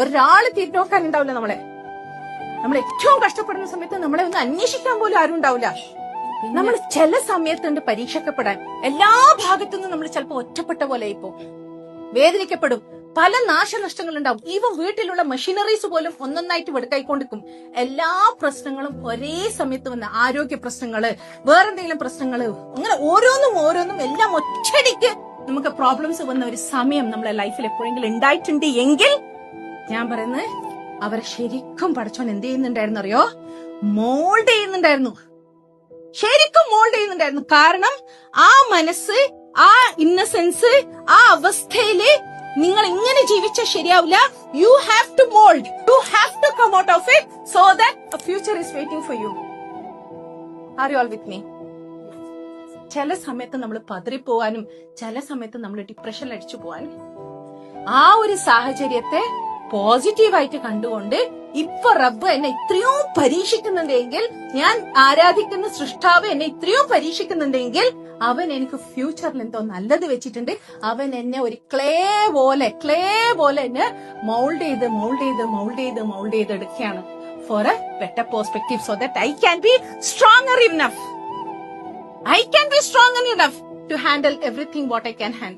ഒരാള് തിരിഞ്ഞോക്കാൻ ഉണ്ടാവില്ല നമ്മളെ. നമ്മൾ ഏറ്റവും കഷ്ടപ്പെടുന്ന സമയത്ത് നമ്മളെ ഒന്ന് അന്വേഷിക്കാൻ പോലും ആരും ഉണ്ടാവില്ല. നമ്മൾ ചില സമയത്തുണ്ട് പരീക്ഷിക്കപ്പെടാൻ. എല്ലാ ഭാഗത്തുനിന്നും നമ്മൾ ചിലപ്പോ ഒറ്റപ്പെട്ട പോലെ ഇപ്പോ വേദനിക്കപ്പെടും. പല നാശനഷ്ടങ്ങൾ ഉണ്ടാവും. ഈവൻ വീട്ടിലുള്ള മെഷീനറീസ് പോലും ഒന്നൊന്നായിട്ട് വെടുക്കായിക്കൊണ്ടിരിക്കും. എല്ലാ പ്രശ്നങ്ങളും ഒരേ സമയത്ത് വന്ന ആരോഗ്യ പ്രശ്നങ്ങള്, വേറെന്തെങ്കിലും പ്രശ്നങ്ങള്, അങ്ങനെ ഓരോന്നും എല്ലാം ഒറ്റയടിക്ക് നമുക്ക് പ്രോബ്ലംസ് വന്ന ഒരു സമയം നമ്മളെ ലൈഫിൽ എപ്പോഴെങ്കിലും ഉണ്ടായിട്ടുണ്ട് എങ്കിൽ ഞാൻ പറയുന്നത് അവരെ ശരിക്കും പടച്ചോൻ എന്ത് ചെയ്യുന്നുണ്ടായിരുന്നു അറിയോ? മോൾഡ് ചെയ്യുന്നുണ്ടായിരുന്നു. ശരിക്കും മോൾഡ് ചെയ്യുന്നുണ്ടായിരുന്നു. കാരണം ആ മനസ്സ്, ആ ഇന്നസെൻസ്, ആ അവസ്ഥയില് നിങ്ങൾ ഇങ്ങനെ ജീവിച്ചാൽ ശരിയാവില്ല. You have to mould, you have to come out of it so that a future is waiting for you. Are you all with me? ചില സമയത്ത് നമ്മൾ പതറിപ്പോവാനും ചില സമയത്ത് നമ്മൾ ഡിപ്രഷനിൽ അടിച്ചു പോവാനും ആ ഒരു സാഹചര്യത്തെ പോസിറ്റീവായിട്ട് കണ്ടുകൊണ്ട് ഇപ്പൊ റബ്ബ് എന്നെ ഇത്രയോ പരീക്ഷിക്കുന്നുണ്ടെങ്കിൽ, ഞാൻ ആരാധിക്കുന്ന സൃഷ്ടാവ് എന്നെ ഇത്രയോ പരീക്ഷിക്കുന്നുണ്ടെങ്കിൽ അവൻ എനിക്ക് ഫ്യൂച്ചറിൽ എന്തോ നല്ലത് വെച്ചിട്ടുണ്ട്. അവൻ എന്നെ ഒരു ക്ലേ പോലെ എന്നെ മൗൾഡ് ചെയ്ത് എടുക്കുകയാണ് for a better perspective so that I can be stronger enough. I can be strong enough to handle everything what I can handle.